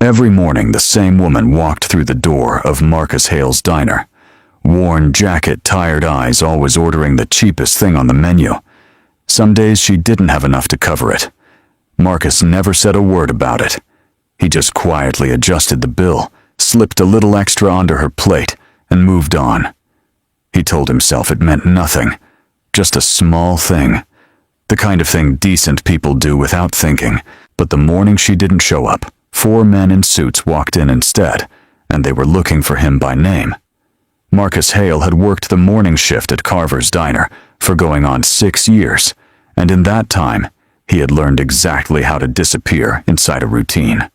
Every morning the same woman walked through the door of Marcus Hale's diner. Worn jacket, tired eyes, always ordering the cheapest thing on the menu. Some days she didn't have enough to cover it. Marcus never said a word about it. He just quietly adjusted the bill, slipped a little extra onto her plate, and moved on. He told himself it meant nothing, just a small thing. The kind of thing decent people do without thinking. But the morning she didn't show up, 4 men in suits walked in instead, and they were looking for him by name. Marcus Hale had worked the morning shift at Carver's Diner for going on 6 years, and in that time, he had learned exactly how to disappear inside a routine.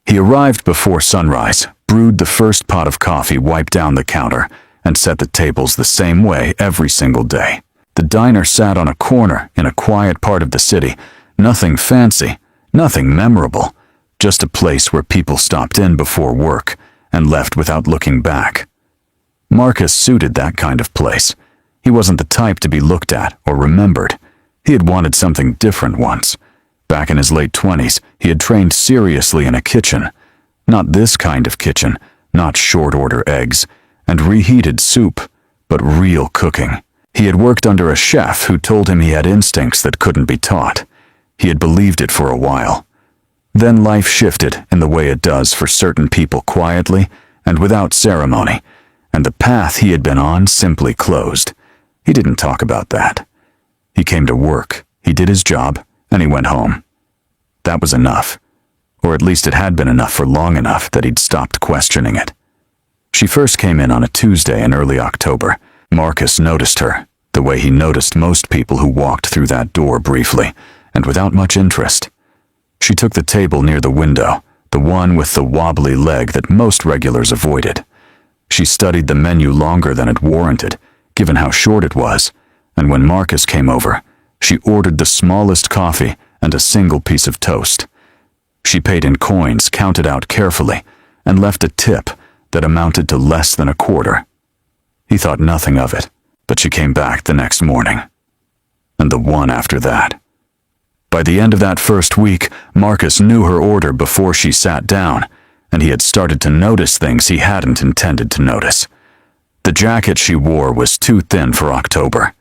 He arrived before sunrise, brewed the first pot of coffee, wiped down the counter, and set the tables the same way every single day. The diner sat on a corner in a quiet part of the city. Nothing fancy, nothing memorable, just a place where people stopped in before work and left without looking back. Marcus suited that kind of place. He wasn't the type to be looked at or remembered. He had wanted something different once. Back in his late 20s, he had trained seriously in a kitchen. Not this kind of kitchen, not short-order eggs and reheated soup, but real cooking. He had worked under a chef who told him he had instincts that couldn't be taught. He had believed it for a while. Then life shifted in the way it does for certain people, quietly and without ceremony, and the path he had been on simply closed. He didn't talk about that. He came to work, he did his job, and he went home. That was enough. Or at least it had been enough for long enough that he'd stopped questioning it. She first came in on a Tuesday in early October. Marcus noticed her, the way he noticed most people who walked through that door briefly, and without much interest. She took the table near the window, the one with the wobbly leg that most regulars avoided. She studied the menu longer than it warranted, given how short it was, and when Marcus came over, she ordered the smallest coffee and a single piece of toast. She paid in coins, counted out carefully, and left a tip that amounted to less than a quarter. He thought nothing of it, but she came back the next morning. And the one after that. By the end of that first week, Marcus knew her order before she sat down, and he had started to notice things he hadn't intended to notice. The jacket she wore was too thin for October.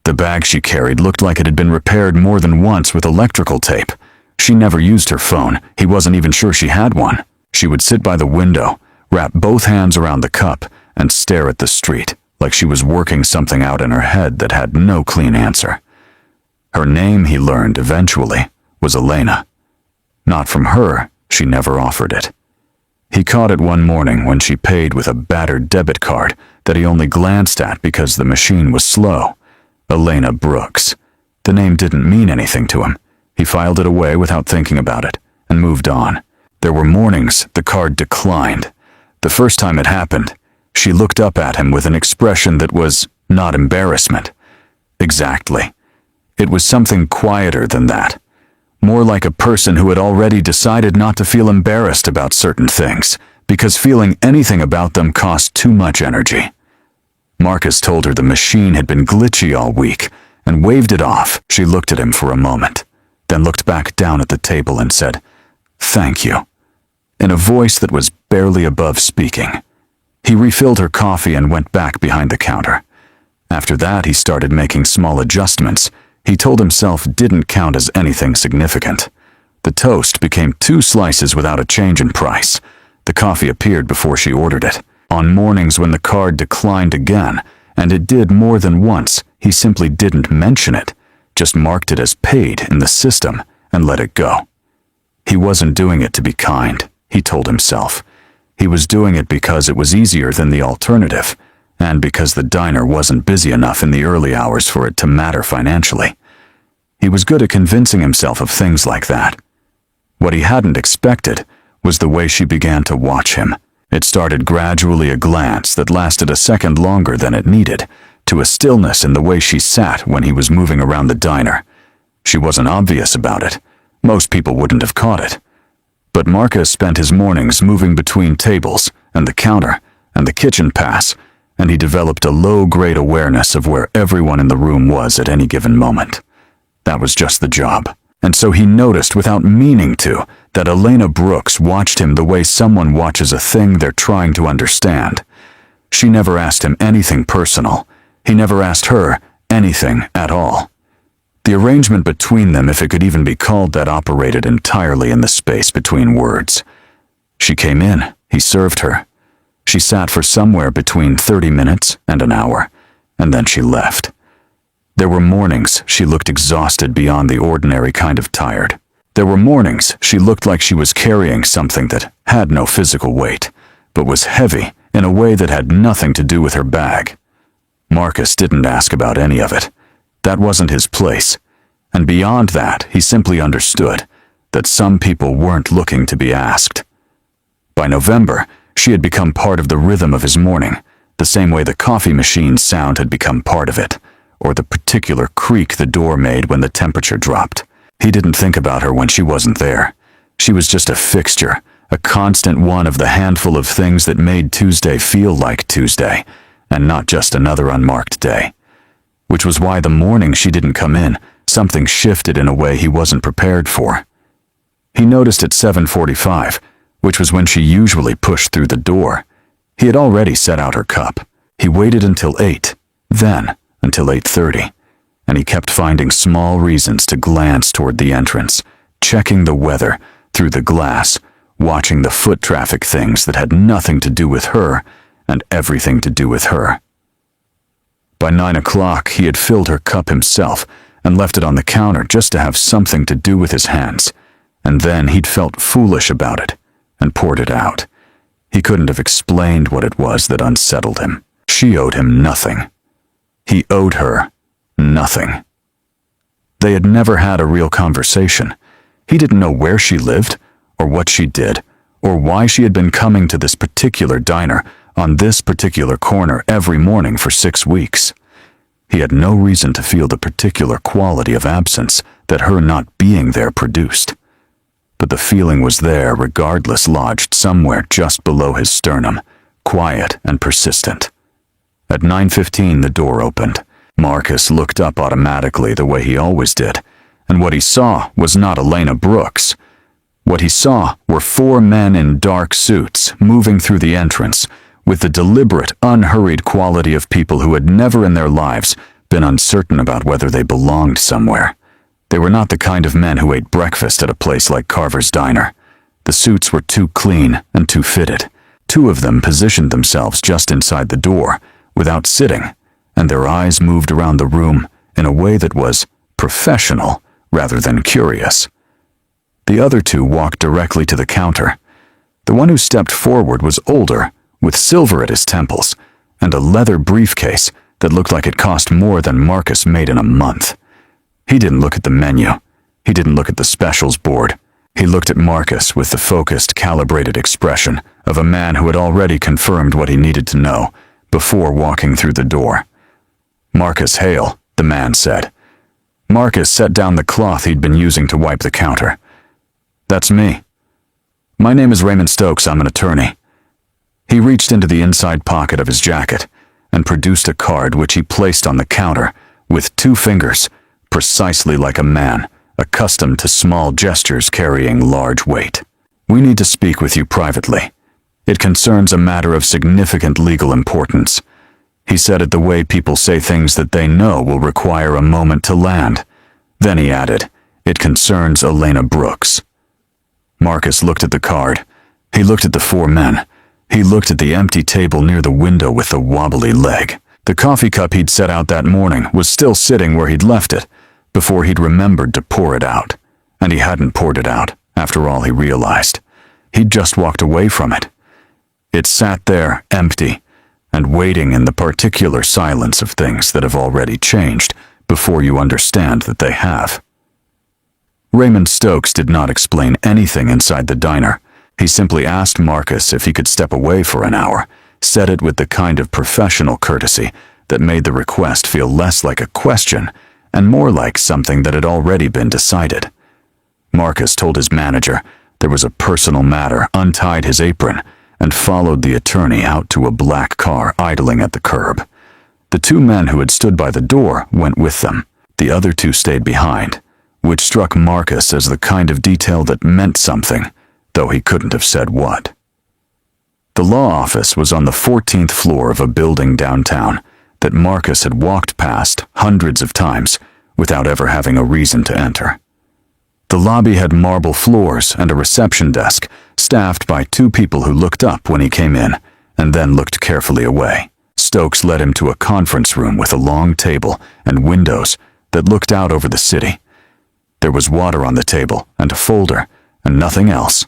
The bag she carried looked like it had been repaired more than once with electrical tape. She never used her phone. He wasn't even sure she had one. She would sit by the window, wrap both hands around the cup, and stare at the street, like she was working something out in her head that had no clean answer. Her name, he learned eventually, was Elena. Not from her, she never offered it. He caught it one morning when she paid with a battered debit card that he only glanced at because the machine was slow. Elena Brooks. The name didn't mean anything to him. He filed it away without thinking about it, and moved on. There were mornings the card declined. The first time it happened, she looked up at him with an expression that was not embarrassment. Exactly. It was something quieter than that. More like a person who had already decided not to feel embarrassed about certain things, because feeling anything about them cost too much energy. Marcus told her the machine had been glitchy all week, and waved it off. She looked at him for a moment, then looked back down at the table and said, "Thank you," in a voice that was barely above speaking. He refilled her coffee and went back behind the counter. After that, he started making small adjustments he told himself didn't count as anything significant. The toast became 2 slices without a change in price. The coffee appeared before she ordered it. On mornings when the card declined again, and it did more than once, he simply didn't mention it, just marked it as paid in the system and let it go. He wasn't doing it to be kind, he told himself. He was doing it because it was easier than the alternative, and because the diner wasn't busy enough in the early hours for it to matter financially. He was good at convincing himself of things like that. What he hadn't expected was the way she began to watch him. It started gradually, a glance that lasted a second longer than it needed, to a stillness in the way she sat when he was moving around the diner. She wasn't obvious about it. Most people wouldn't have caught it. But Marcus spent his mornings moving between tables and the counter and the kitchen pass, and he developed a low-grade awareness of where everyone in the room was at any given moment. That was just the job. And so he noticed without meaning to that Elena Brooks watched him the way someone watches a thing they're trying to understand. She never asked him anything personal. He never asked her anything at all. The arrangement between them, if it could even be called that, operated entirely in the space between words. She came in, he served her. She sat for somewhere between 30 minutes and an hour, and then she left. There were mornings she looked exhausted beyond the ordinary kind of tired. There were mornings she looked like she was carrying something that had no physical weight, but was heavy in a way that had nothing to do with her bag. Marcus didn't ask about any of it. That wasn't his place. And beyond that, he simply understood that some people weren't looking to be asked. By November, she had become part of the rhythm of his morning, the same way the coffee machine's sound had become part of it, or the particular creak the door made when the temperature dropped. He didn't think about her when she wasn't there. She was just a fixture, a constant one of the handful of things that made Tuesday feel like Tuesday, and not just another unmarked day. Which was why the morning she didn't come in, something shifted in a way he wasn't prepared for. He noticed at 7:45, which was when she usually pushed through the door. He had already set out her cup. He waited until 8, then until 8:30, and he kept finding small reasons to glance toward the entrance, checking the weather through the glass, watching the foot traffic things that had nothing to do with her and everything to do with her. By 9 o'clock, he had filled her cup himself and left it on the counter just to have something to do with his hands, and then he'd felt foolish about it and poured it out. He couldn't have explained what it was that unsettled him. She owed him nothing. He owed her nothing. They had never had a real conversation. He didn't know where she lived, or what she did, or why she had been coming to this particular diner on this particular corner every morning for 6 weeks. He had no reason to feel the particular quality of absence that her not being there produced. But the feeling was there regardless, lodged somewhere just below his sternum, quiet and persistent. At 9:15 the door opened. Marcus looked up automatically the way he always did, and what he saw was not Elena Brooks. What he saw were 4 men in dark suits moving through the entrance, with the deliberate, unhurried quality of people who had never in their lives been uncertain about whether they belonged somewhere. They were not the kind of men who ate breakfast at a place like Carver's Diner. The suits were too clean and too fitted. 2 of them positioned themselves just inside the door, without sitting, and their eyes moved around the room in a way that was professional rather than curious. The other 2 walked directly to the counter. The one who stepped forward was older, with silver at his temples, and a leather briefcase that looked like it cost more than Marcus made in a month. He didn't look at the menu. He didn't look at the specials board. He looked at Marcus with the focused, calibrated expression of a man who had already confirmed what he needed to know before walking through the door. "Marcus Hale," the man said. Marcus set down the cloth he'd been using to wipe the counter. "That's me. My name is Raymond Stokes. I'm an attorney." He reached into the inside pocket of his jacket and produced a card which he placed on the counter with 2 fingers, precisely like a man, accustomed to small gestures carrying large weight. "We need to speak with you privately. It concerns a matter of significant legal importance." He said it the way people say things that they know will require a moment to land. Then he added, "It concerns Elena Brooks." Marcus looked at the card. He looked at the 4 men. He looked at the empty table near the window with the wobbly leg. The coffee cup he'd set out that morning was still sitting where he'd left it, before he'd remembered to pour it out. And he hadn't poured it out, after all, he realized. He'd just walked away from it. It sat there, empty, and waiting in the particular silence of things that have already changed before you understand that they have. Raymond Stokes did not explain anything inside the diner. He simply asked Marcus if he could step away for an hour, said it with the kind of professional courtesy that made the request feel less like a question and more like something that had already been decided. Marcus told his manager there was a personal matter, untied his apron, and followed the attorney out to a black car idling at the curb. The 2 men who had stood by the door went with them. The other 2 stayed behind, which struck Marcus as the kind of detail that meant something, though he couldn't have said what. The law office was on the 14th floor of a building downtown that Marcus had walked past hundreds of times without ever having a reason to enter. The lobby had marble floors and a reception desk staffed by 2 people who looked up when he came in and then looked carefully away. Stokes led him to a conference room with a long table and windows that looked out over the city. There was water on the table and a folder and nothing else.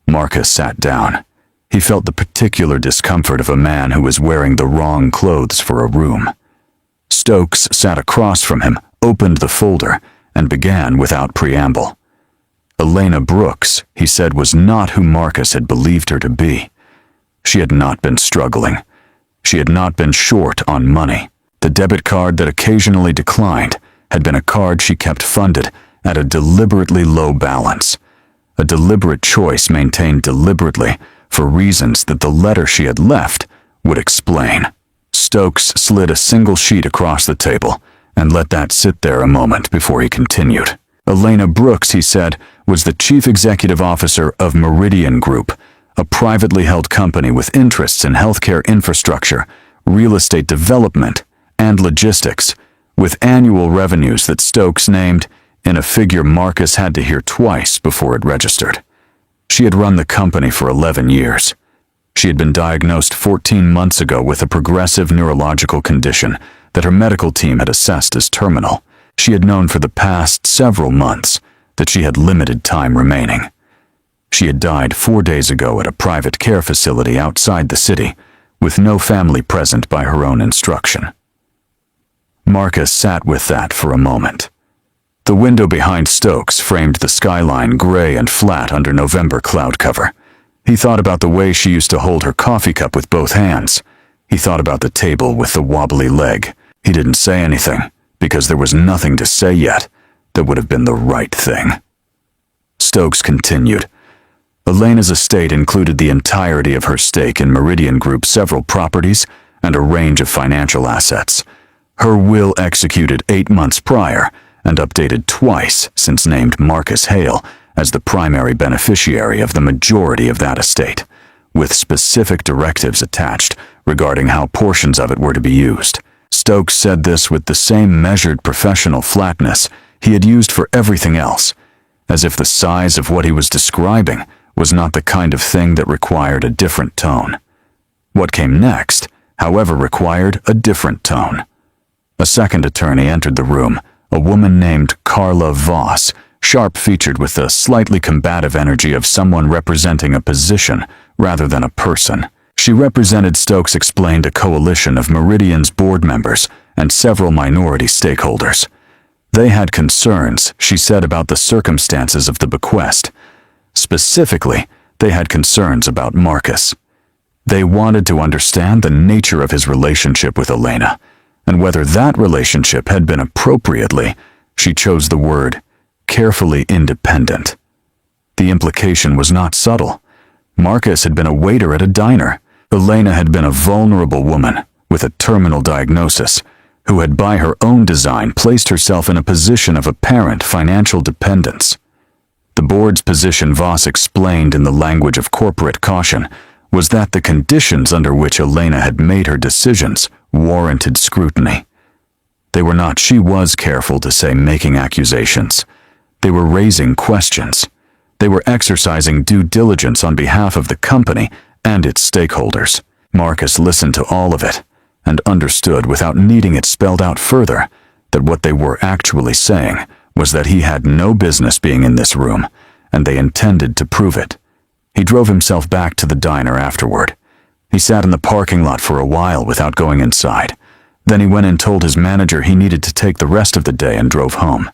Marcus sat down. He felt the particular discomfort of a man who was wearing the wrong clothes for a room. Stokes sat across from him, opened the folder, and began without preamble. Elena Brooks, he said, was not who Marcus had believed her to be. She had not been struggling. She had not been short on money. The debit card that occasionally declined had been a card she kept funded at a deliberately low balance. A deliberate choice maintained deliberately for reasons that the letter she had left would explain. Stokes slid a single sheet across the table and let that sit there a moment before he continued. Elena Brooks, he said, was the chief executive officer of Meridian Group, a privately held company with interests in healthcare infrastructure, real estate development, and logistics, with annual revenues that Stokes named in a figure Marcus had to hear twice before it registered. She had run the company for 11 years. She had been diagnosed 14 months ago with a progressive neurological condition that her medical team had assessed as terminal. She had known for the past several months that she had limited time remaining. She had died 4 days ago at a private care facility outside the city, with no family present by her own instruction. Marcus sat with that for a moment. The window behind Stokes framed the skyline gray and flat under November cloud cover. He thought about the way she used to hold her coffee cup with both hands. He thought about the table with the wobbly leg. He didn't say anything, because there was nothing to say yet that would have been the right thing. Stokes continued. Elena's estate included the entirety of her stake in Meridian Group's several properties and a range of financial assets. Her will executed 8 months prior and updated twice since named Marcus Hale as the primary beneficiary of the majority of that estate, with specific directives attached regarding how portions of it were to be used. Stokes said this with the same measured professional flatness he had used for everything else, as if the size of what he was describing was not the kind of thing that required a different tone. What came next, however, required a different tone. A second attorney entered the room, a woman named Carla Voss, sharp-featured with the slightly combative energy of someone representing a position rather than a person. She represented, Stokes explained, a coalition of Meridian's board members and several minority stakeholders. They had concerns, she said, about the circumstances of the bequest. Specifically, they had concerns about Marcus. They wanted to understand the nature of his relationship with Elena, and whether that relationship had been appropriately, she chose the word, carefully independent. The implication was not subtle. Marcus had been a waiter at a diner. Elena had been a vulnerable woman with a terminal diagnosis who had, by her own design, placed herself in a position of apparent financial dependence. The board's position, Voss explained in the language of corporate caution, was that the conditions under which Elena had made her decisions warranted scrutiny. They were not, she was careful to say, making accusations. They were raising questions. They were exercising due diligence on behalf of the company and its stakeholders. Marcus listened to all of it and understood, without needing it spelled out further, that what they were actually saying was that he had no business being in this room, and they intended to prove it. He drove himself back to the diner afterward. He sat in the parking lot for a while without going inside. Then he went and told his manager he needed to take the rest of the day and drove home.